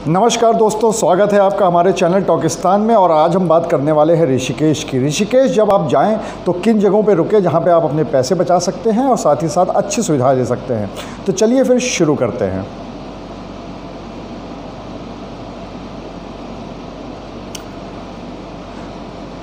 नमस्कार दोस्तों, स्वागत है आपका हमारे चैनल टॉकिस्तान में। और आज हम बात करने वाले हैं ऋषिकेश की। ऋषिकेश जब आप जाएं तो किन जगहों पे रुके जहां पे आप अपने पैसे बचा सकते हैं और साथ ही साथ अच्छी सुविधाएं ले सकते हैं। तो चलिए फिर शुरू करते हैं।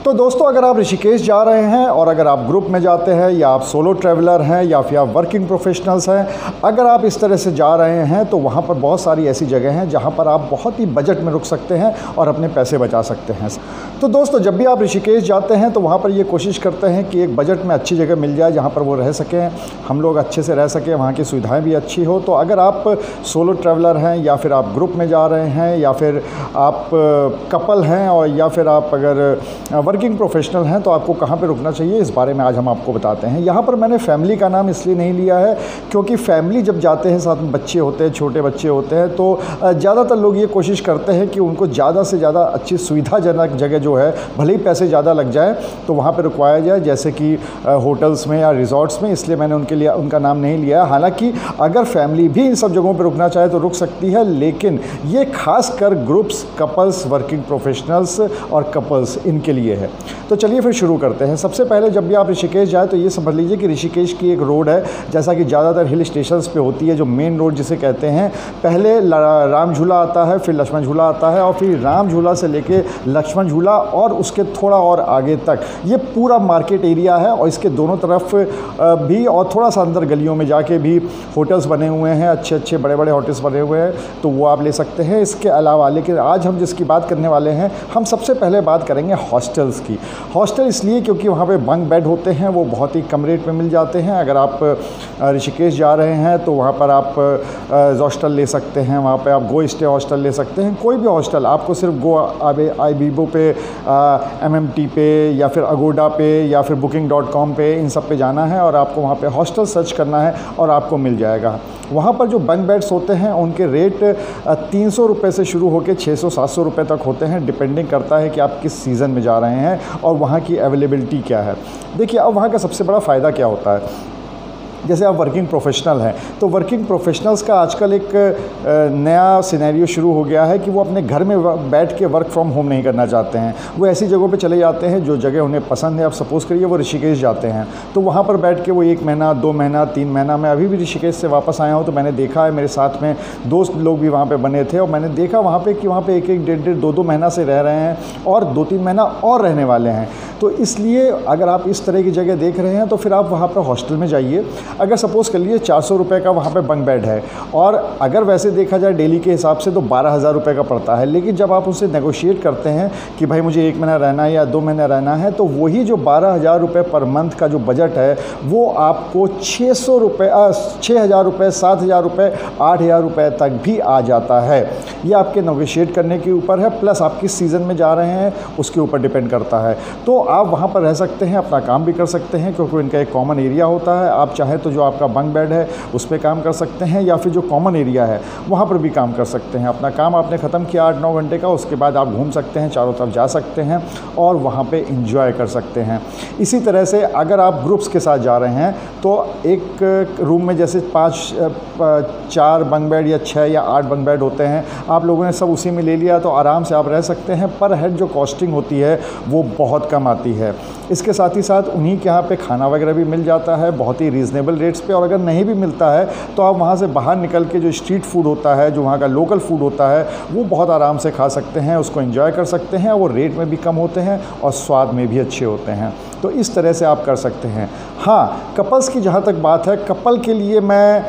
तो दोस्तों, अगर आप ऋषिकेश जा रहे हैं और अगर आप ग्रुप में जाते हैं या आप सोलो ट्रैवलर हैं या फिर आप वर्किंग प्रोफेशनल्स हैं, अगर आप इस तरह से जा रहे हैं तो वहाँ पर बहुत सारी ऐसी जगह हैं जहाँ पर आप बहुत ही बजट में रुक सकते हैं और अपने पैसे बचा सकते हैं। तो दोस्तों, जब भी आप ऋषिकेश जाते हैं तो वहाँ पर ये कोशिश करते हैं कि एक बजट में अच्छी जगह मिल जाए जहाँ पर वो रह सकें, हम लोग अच्छे से रह सकें, वहाँ की सुविधाएँ भी अच्छी हो। तो अगर आप सोलो ट्रैवलर हैं या फिर आप ग्रुप में जा रहे हैं या फिर आप कपल हैं और या फिर आप अगर वर्किंग प्रोफेशनल हैं तो आपको कहाँ पे रुकना चाहिए, इस बारे में आज हम आपको बताते हैं। यहाँ पर मैंने फैमिली का नाम इसलिए नहीं लिया है क्योंकि फैमिली जब जाते हैं, साथ में बच्चे होते हैं, छोटे बच्चे होते हैं, तो ज़्यादातर लोग ये कोशिश करते हैं कि उनको ज़्यादा से ज़्यादा अच्छी सुविधाजनक जगह जो है, भले ही पैसे ज़्यादा लग जाए, तो वहाँ पर रुकवाया जाए, जैसे कि होटल्स में या रिजॉर्ट्स में। इसलिए मैंने उनका नाम नहीं लिया। हालाँकि अगर फैमिली भी इन सब जगहों पर रुकना चाहे तो रुक सकती है, लेकिन ये खासकर ग्रुप्स, कपल्स, वर्किंग प्रोफेशनल्स और कपल्स, इनके लिए है। तो चलिए फिर शुरू करते हैं। सबसे पहले जब भी आप ऋषिकेश जाए तो ये समझ लीजिए कि ऋषिकेश की एक रोड है, जैसा कि ज़्यादातर हिल स्टेशंस पे होती है, जो मेन रोड जिसे कहते हैं। पहले राम झूला आता है, फिर लक्ष्मण झूला आता है, और फिर राम झूला से लेके लक्ष्मण झूला और उसके थोड़ा और आगे तक ये पूरा मार्केट एरिया है। और इसके दोनों तरफ भी और थोड़ा सा अंदर गलियों में जाके भी होटल्स बने हुए हैं, अच्छे अच्छे बड़े बड़े होटल्स बने हुए हैं, तो वो आप ले सकते हैं। इसके अलावा, लेकिन आज हम जिसकी बात करने वाले हैं, हम सबसे पहले बात करेंगे हॉस्टल्स की। हॉस्टल इसलिए क्योंकि वहाँ पे बंक बेड होते हैं, वो बहुत ही कम रेट में मिल जाते हैं। अगर आप ऋषिकेश जा रहे हैं तो वहाँ पर आप हॉस्टल ले सकते हैं, वहाँ पे आप गो स्टे हॉस्टल ले सकते हैं। कोई भी हॉस्टल, आपको सिर्फ गो आईबीबो पे, MMT पे या फिर अगोडा पे या फिर booking.com पे, इन सब पे जाना है और आपको वहाँ पे हॉस्टल सर्च करना है और आपको मिल जाएगा। वहाँ पर जो बंक बेड्स होते हैं उनके रेट 300 रुपये से शुरू होकर 600-700 रुपये तक होते हैं, डिपेंडिंग करता है कि आप किस सीज़न में जा रहे हैं और वहाँ की अवेलेबिलिटी क्या है। देखिए, अब वहाँ का सबसे बड़ा फ़ायदा क्या होता है, जैसे आप वर्किंग प्रोफेशनल हैं तो वर्किंग प्रोफेशनल्स का आजकल एक नया सिनेरियो शुरू हो गया है कि वो अपने घर में बैठ के वर्क फ्रॉम होम नहीं करना चाहते हैं। वो ऐसी जगहों पे चले जाते हैं जो जगह उन्हें पसंद है। आप सपोज़ करिए वो ऋषिकेश जाते हैं तो वहाँ पर बैठ के वो 1 महीना, 2 महीना, 3 महीना, मैं अभी भी ऋषिकेश से वापस आया हूँ तो मैंने देखा है, मेरे साथ में दोस्त लोग भी वहाँ पर बने थे और मैंने देखा वहाँ पर कि वहाँ पर 1-1, 1.5, 2-2 महीना से रह रहे हैं और 2-3 महीना और रहने वाले हैं। तो इसलिए अगर आप इस तरह की जगह देख रहे हैं तो फिर आप वहाँ पर हॉस्टल में जाइए। अगर सपोज़ कर लिए 400 रुपये का वहाँ पे बंक बेड है और अगर वैसे देखा जाए डेली के हिसाब से तो 12,000 रुपये का पड़ता है, लेकिन जब आप उनसे नेगोशिएट करते हैं कि भाई मुझे 1 महीना रहना है या 2 महीना रहना है, तो वही जो 12,000 रुपये पर मंथ का जो बजट है वो आपको 600 रुपये, 6,000 रुपये, 7,000 रुपये, 8,000 रुपये तक भी आ जाता है। ये आपके नेगोशिएट करने के ऊपर है, प्लस आप किस सीज़न में जा रहे हैं उसके ऊपर डिपेंड करता है। तो आप वहाँ पर रह सकते हैं, अपना काम भी कर सकते हैं क्योंकि इनका एक कॉमन एरिया होता है। आप चाहें तो जो आपका बंक बेड है उस पे काम कर सकते हैं या फिर जो कॉमन एरिया है वहाँ पर भी काम कर सकते हैं। अपना काम आपने ख़त्म किया 8-9 घंटे का, उसके बाद आप घूम सकते हैं, चारों तरफ जा सकते हैं और वहाँ पे एंजॉय कर सकते हैं। इसी तरह से अगर आप ग्रुप्स के साथ जा रहे हैं तो एक रूम में जैसे 4 बंक बेड या 6 या 8 बंक बेड होते हैं, आप लोगों ने सब उसी में ले लिया तो आराम से आप रह सकते हैं। पर हेड जो कॉस्टिंग होती है वो बहुत कम आती है। इसके साथ ही साथ उन्हीं के यहाँ पे खाना वगैरह भी मिल जाता है बहुत ही रीज़नेबल रेट्स पे, और अगर नहीं भी मिलता है तो आप वहाँ से बाहर निकल के जो स्ट्रीट फूड होता है, जो वहाँ का लोकल फूड होता है, वो बहुत आराम से खा सकते हैं, उसको एंजॉय कर सकते हैं। वो रेट में भी कम होते हैं और स्वाद में भी अच्छे होते हैं। तो इस तरह से आप कर सकते हैं। हाँ, कपल्स की जहाँ तक बात है, कपल के लिए मैं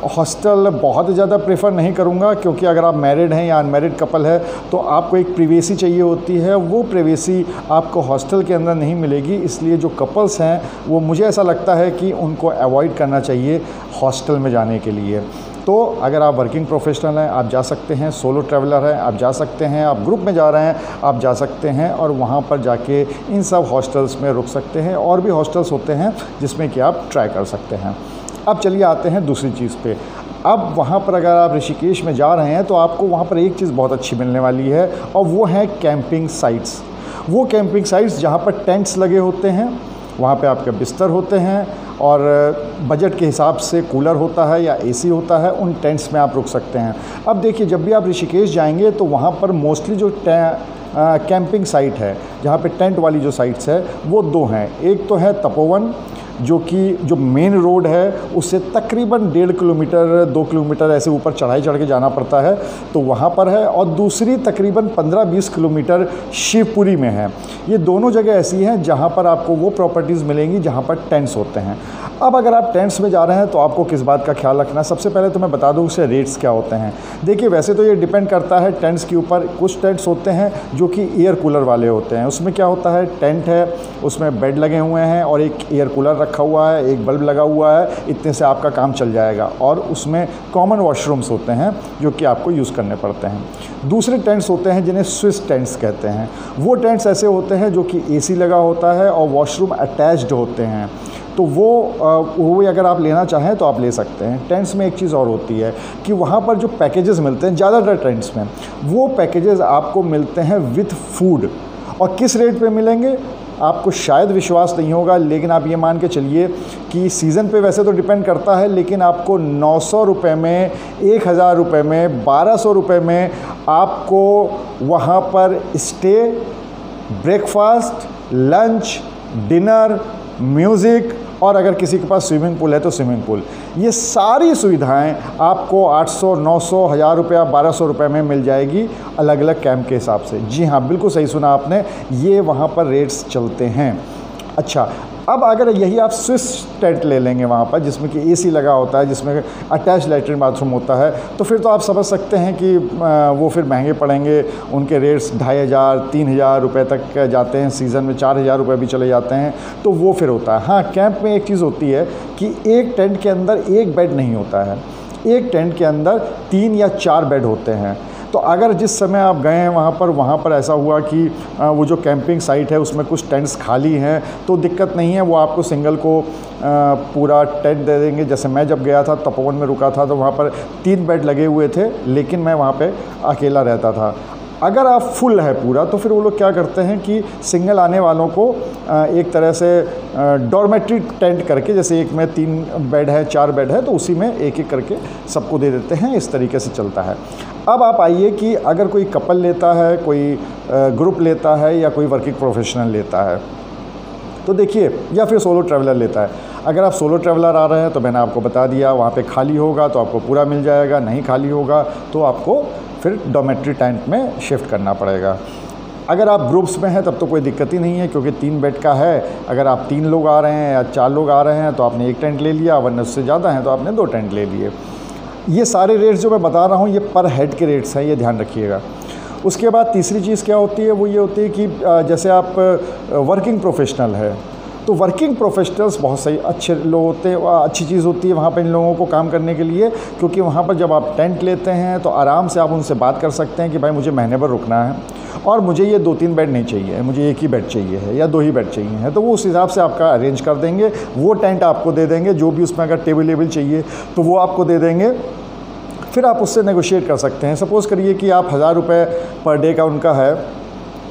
हॉस्टल बहुत ज़्यादा प्रेफर नहीं करूँगा क्योंकि अगर आप मैरिड हैं या अनमैरिड कपल है तो आपको एक प्रिवेसी चाहिए होती है, वो प्रिवेसी आपको हॉस्टल के अंदर नहीं मिलेगी। इसलिए जो कपल्स हैं वो मुझे ऐसा लगता है कि उनको अवॉइड करना चाहिए हॉस्टल में जाने के लिए। तो अगर आप वर्किंग प्रोफेशनल हैं आप जा सकते हैं, सोलो ट्रैवलर हैं आप जा सकते हैं, आप ग्रुप में जा रहे हैं आप जा सकते हैं और वहाँ पर जाके इन सब हॉस्टल्स में रुक सकते हैं। और भी हॉस्टल्स होते हैं जिसमें कि आप ट्राई कर सकते हैं। अब चलिए आते हैं दूसरी चीज़ पे। अब वहाँ पर अगर आप ऋषिकेश में जा रहे हैं तो आपको वहाँ पर एक चीज़ बहुत अच्छी मिलने वाली है और वो है कैंपिंग साइट्स। वो कैंपिंग साइट्स जहाँ पर टेंट्स लगे होते हैं, वहाँ पे आपके बिस्तर होते हैं और बजट के हिसाब से कूलर होता है या एसी होता है, उन टेंट्स में आप रुक सकते हैं। अब देखिए, जब भी आप ऋषिकेश जाएंगे तो वहाँ पर मोस्टली जो कैंपिंग साइट है, जहाँ पे टेंट वाली जो साइट्स है वो दो हैं। एक तो है तपोवन, जो मेन रोड है उससे तकरीबन 1.5 किलोमीटर 2 किलोमीटर ऐसे ऊपर चढ़ाई चढ़ के जाना पड़ता है, तो वहाँ पर है। और दूसरी तकरीबन 15-20 किलोमीटर शिवपुरी में है। ये दोनों जगह ऐसी हैं जहाँ पर आपको वो प्रॉपर्टीज़ मिलेंगी जहाँ पर टेंट्स होते हैं। अब अगर आप टेंट्स में जा रहे हैं तो आपको किस बात का ख्याल रखना है, सबसे पहले तो मैं बता दूँ उसके रेट्स क्या होते हैं। देखिए, वैसे तो ये डिपेंड करता है टेंट्स के ऊपर। कुछ टेंट्स होते हैं जो कि एयर कूलर वाले होते हैं। उसमें क्या होता है, टेंट है, उसमें बेड लगे हुए हैं और एक एयर कूलर रखा हुआ है, एक बल्ब लगा हुआ है, इतने से आपका काम चल जाएगा। और उसमें कॉमन वॉशरूम्स होते हैं जो कि आपको यूज़ करने पड़ते हैं। दूसरे टेंट्स होते हैं जिन्हें स्विस टेंट्स कहते हैं। वो टेंट्स ऐसे होते हैं जो कि एसी लगा होता है और वॉशरूम अटैच्ड होते हैं, तो वो अगर आप लेना चाहें तो आप ले सकते हैं। टेंट्स में एक चीज़ और होती है कि वहाँ पर जो पैकेजेस मिलते हैं ज़्यादातर टेंट्स में, वो पैकेजेस आपको मिलते हैं विथ फूड। और किस रेट पे मिलेंगे आपको शायद विश्वास नहीं होगा, लेकिन आप ये मान के चलिए कि सीज़न पे वैसे तो डिपेंड करता है, लेकिन आपको 900 रुपये में, 1000 रुपये में, 1200 रुपये में आपको वहाँ पर stay, breakfast, lunch, dinner, music और अगर किसी के पास स्विमिंग पूल है तो स्विमिंग पूल, ये सारी सुविधाएं आपको 800, 900, 1000 रुपया, 1200 रुपये में मिल जाएगी अलग अलग कैंप के हिसाब से। जी हाँ, बिल्कुल सही सुना आपने, ये वहाँ पर रेट्स चलते हैं। अच्छा, अब अगर यही आप स्विस टेंट ले लेंगे वहाँ पर, जिसमें कि एसी लगा होता है, जिसमें अटैच लैट्रिन बाथरूम होता है, तो फिर तो आप समझ सकते हैं कि वो फिर महंगे पड़ेंगे। उनके रेट्स 2500, 3000 रुपये तक जाते हैं, सीज़न में 4000 रुपये भी चले जाते हैं, तो वो फिर होता है। हाँ, कैंप में एक चीज़ होती है कि एक टेंट के अंदर एक बेड नहीं होता है, एक टेंट के अंदर 3 या 4 बेड होते हैं। तो अगर जिस समय आप गए हैं वहाँ पर ऐसा हुआ कि वो जो कैंपिंग साइट है उसमें कुछ टेंट्स खाली हैं, तो दिक्कत नहीं है, वो आपको सिंगल को पूरा टेंट दे देंगे। जैसे मैं जब गया था तपोवन में रुका था तो वहाँ पर 3 बेड लगे हुए थे, लेकिन मैं वहाँ पे अकेला रहता था। अगर आप फुल है पूरा तो फिर वो लोग क्या करते हैं कि सिंगल आने वालों को एक तरह से डॉर्मेट्री टेंट करके, जैसे एक में 3 बेड है, 4 बेड है, तो उसी में एक एक करके सबको दे देते हैं। इस तरीके से चलता है। अब आप आइए कि अगर कोई कपल लेता है, कोई ग्रुप लेता है या कोई वर्किंग प्रोफेशनल लेता है, तो देखिए, या फिर सोलो ट्रैवलर लेता है। अगर आप सोलो ट्रैवलर आ रहे हैं तो मैंने आपको बता दिया, वहाँ पे खाली होगा तो आपको पूरा मिल जाएगा, नहीं खाली होगा तो आपको फिर डॉर्मेट्री टेंट में शिफ्ट करना पड़ेगा। अगर आप ग्रुप्स में हैं तब तो कोई दिक्कत ही नहीं है, क्योंकि 3 बेड का है। अगर आप 3 लोग आ रहे हैं या 4 लोग आ रहे हैं तो आपने एक टेंट ले लिया, वरना उससे ज़्यादा हैं तो आपने 2 टेंट ले लिए। ये सारे रेट्स जो मैं बता रहा हूँ ये पर हेड के रेट्स हैं, ये ध्यान रखिएगा। उसके बाद तीसरी चीज़ क्या होती है, वो ये होती है कि जैसे आप वर्किंग प्रोफेशनल है तो वर्किंग प्रोफेशनल्स बहुत सही अच्छे लोग होते हैं, अच्छी चीज़ होती है वहाँ पर इन लोगों को काम करने के लिए, क्योंकि वहाँ पर जब आप टेंट लेते हैं तो आराम से आप उनसे बात कर सकते हैं कि भाई मुझे महीने भर रुकना है और मुझे ये 2-3 बेड नहीं चाहिए, मुझे एक ही बेड चाहिए है या 2 ही बेड चाहिए हैं, तो वो उस हिसाब से आपका अरेंज कर देंगे। वो टेंट आपको दे देंगे, जो भी उसमें अगर टेबल वेबल चाहिए तो वो आपको दे देंगे। फिर आप उससे नेगोशिएट कर सकते हैं। सपोज़ करिए कि आप 1000 रुपये पर डे का उनका है,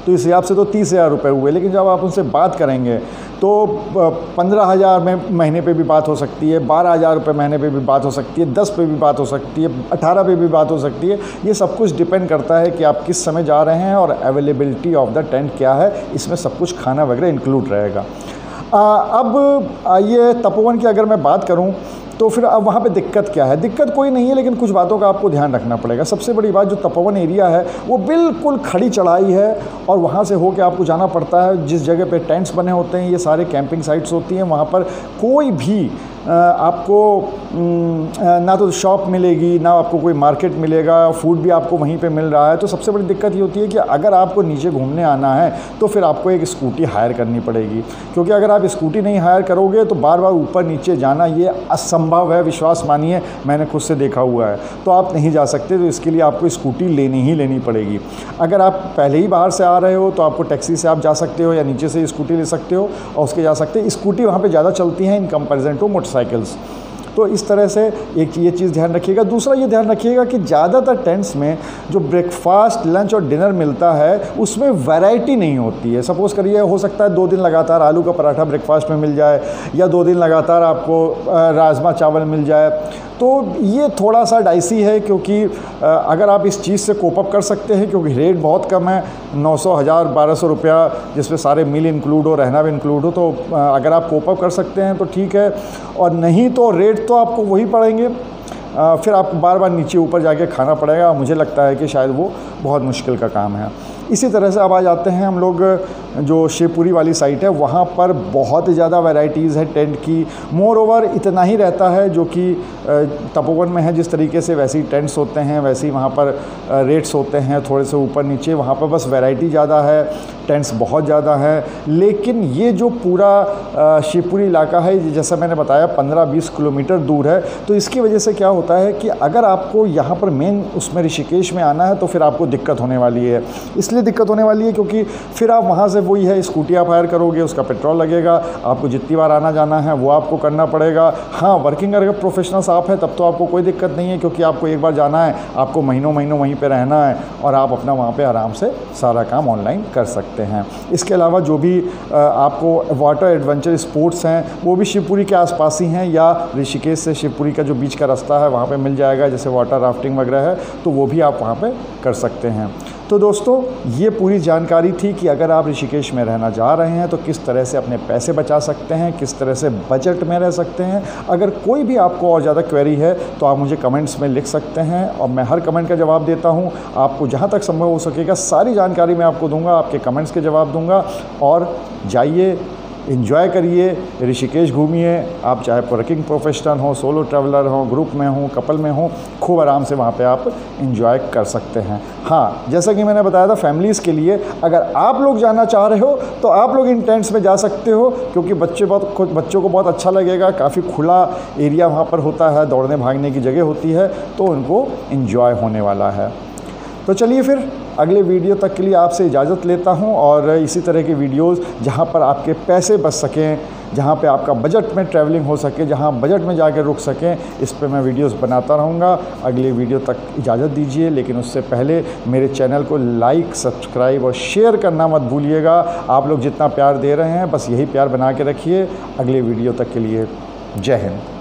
तो इस हिसाब से तो 30,000 रुपये हुए, लेकिन जब आप उनसे बात करेंगे तो 15,000 में महीने पे भी बात हो सकती है, 12,000 रुपये महीने पे भी बात हो सकती है, 10 पे भी बात हो सकती है, 18 पे भी बात हो सकती है। ये सब कुछ डिपेंड करता है कि आप किस समय जा रहे हैं और अवेलेबिलिटी ऑफ द टेंट क्या है, इसमें सब कुछ खाना वगैरह इंक्लूड रहेगा। अब ये तपोवन की अगर मैं बात करूं तो फिर अब वहाँ पे दिक्कत क्या है? दिक्कत कोई नहीं है, लेकिन कुछ बातों का आपको ध्यान रखना पड़ेगा। सबसे बड़ी बात, जो तपोवन एरिया है वो बिल्कुल खड़ी चढ़ाई है और वहाँ से होके आपको जाना पड़ता है। जिस जगह पे टेंट्स बने होते हैं, ये सारे कैंपिंग साइट्स होती हैं, वहाँ पर कोई भी आपको ना तो शॉप मिलेगी, ना आपको कोई मार्केट मिलेगा, फूड भी आपको वहीं पे मिल रहा है। तो सबसे बड़ी दिक्कत ये होती है कि अगर आपको नीचे घूमने आना है तो फिर आपको एक स्कूटी हायर करनी पड़ेगी, क्योंकि अगर आप स्कूटी नहीं हायर करोगे तो बार बार ऊपर नीचे जाना ये असंभव है। विश्वास मानिए, मैंने खुद से देखा हुआ है। तो आप नहीं जा सकते, तो इसके लिए आपको स्कूटी लेनी ही लेनी पड़ेगी। अगर आप पहले ही बाहर से आ रहे हो तो आपको टैक्सी से आप जा सकते हो या नीचे से स्कूटी ले सकते हो और उसके जा सकते हैं। स्कूटी वहाँ पर ज़्यादा चलती हैं इन कंपेरिजन टू मोटरसाइकिल्स। तो इस तरह से एक ये चीज़ ध्यान रखिएगा। दूसरा ये ध्यान रखिएगा कि ज़्यादातर टेंट्स में जो ब्रेकफास्ट, लंच और डिनर मिलता है उसमें वैरायटी नहीं होती है। सपोज़ करिए हो सकता है 2 दिन लगातार आलू का पराठा ब्रेकफास्ट में मिल जाए, या 2 दिन लगातार आपको राजमा चावल मिल जाए। तो ये थोड़ा सा डाइसी है, क्योंकि अगर आप इस चीज़ से कोप अप कर सकते हैं, क्योंकि रेट बहुत कम है, 900, 1000, 1200 रुपया, जिसमें सारे मील इंक्लूड हो, रहना भी इंक्लूड हो, तो अगर आप कोप अप कर सकते हैं तो ठीक है, और नहीं तो रेट तो आपको वही पड़ेंगे, फिर आपको बार बार नीचे ऊपर जाके खाना पड़ेगा। मुझे लगता है कि शायद वो बहुत मुश्किल का काम है। इसी तरह से अब आ जाते हैं हम लोग जो शिवपुरी वाली साइट है, वहाँ पर बहुत ज़्यादा वैरायटीज़ है टेंट की। मोर ओवर इतना ही रहता है जो कि तपोवन में है, जिस तरीके से वैसे ही टेंट्स होते हैं, वैसे ही वहाँ पर रेट्स होते हैं, थोड़े से ऊपर नीचे। वहाँ पर बस वैरायटी ज़्यादा है, टेंट्स बहुत ज़्यादा है। लेकिन ये जो पूरा शिवपुरी इलाका है, जैसा मैंने बताया 15-20 किलोमीटर दूर है, तो इसकी वजह से क्या होता है कि अगर आपको यहाँ पर मेन उसमें ऋषिकेश में आना है तो फिर आपको दिक्कत होने वाली है। इसलिए दिक्कत होने वाली है क्योंकि फिर आप वहाँ से वही है, स्कूटी आप हायर करोगे, उसका पेट्रोल लगेगा, आपको जितनी बार आना जाना है वो आपको करना पड़ेगा। हाँ, वर्किंग अगर प्रोफेशनल्स आप हैं तब तो आपको कोई दिक्कत नहीं है, क्योंकि आपको एक बार जाना है, आपको महीनों महीनों वहीं पे रहना है और आप अपना वहाँ पे आराम से सारा काम ऑनलाइन कर सकते हैं। इसके अलावा जो भी आपको वाटर एडवेंचर स्पोर्ट्स हैं वो भी शिवपुरी के आसपास ही हैं, या ऋषिकेश से शिवपुरी का जो बीच का रास्ता है वहाँ पे मिल जाएगा, जैसे वाटर राफ्टिंग वगैरह है, तो वो भी आप वहाँ पे कर सकते हैं। तो दोस्तों, ये पूरी जानकारी थी कि अगर आप ऋषिकेश में रहना जा रहे हैं तो किस तरह से अपने पैसे बचा सकते हैं, किस तरह से बजट में रह सकते हैं। अगर कोई भी आपको और ज़्यादा क्वेरी है तो आप मुझे कमेंट्स में लिख सकते हैं और मैं हर कमेंट का जवाब देता हूं। आपको जहां तक संभव हो सकेगा सारी जानकारी मैं आपको दूंगा, आपके कमेंट्स के जवाब दूंगा। और जाइए, एंजॉय करिए, ऋषिकेश घूमिए। आप चाहे वर्किंग प्रोफेशनल हो, सोलो ट्रैवलर हो, ग्रुप में हो, कपल में हो, खूब आराम से वहाँ पे आप एंजॉय कर सकते हैं। हाँ, जैसा कि मैंने बताया था, फैमिलीज़ के लिए अगर आप लोग जाना चाह रहे हो तो आप लोग इन टेंट्स में जा सकते हो, क्योंकि बच्चों को बहुत अच्छा लगेगा। काफ़ी खुला एरिया वहाँ पर होता है, दौड़ने भागने की जगह होती है, तो उनको एंजॉय होने वाला है। तो चलिए फिर अगले वीडियो तक के लिए आपसे इजाज़त लेता हूं, और इसी तरह के वीडियोस जहां पर आपके पैसे बच सकें, जहां पे आपका बजट में ट्रैवलिंग हो सके, जहां बजट में जाकर रुक सकें, इस पे मैं वीडियोस बनाता रहूँगा। अगले वीडियो तक इजाज़त दीजिए, लेकिन उससे पहले मेरे चैनल को लाइक, सब्सक्राइब और शेयर करना मत भूलिएगा। आप लोग जितना प्यार दे रहे हैं बस यही प्यार बना के रखिए। अगले वीडियो तक के लिए जय हिंद।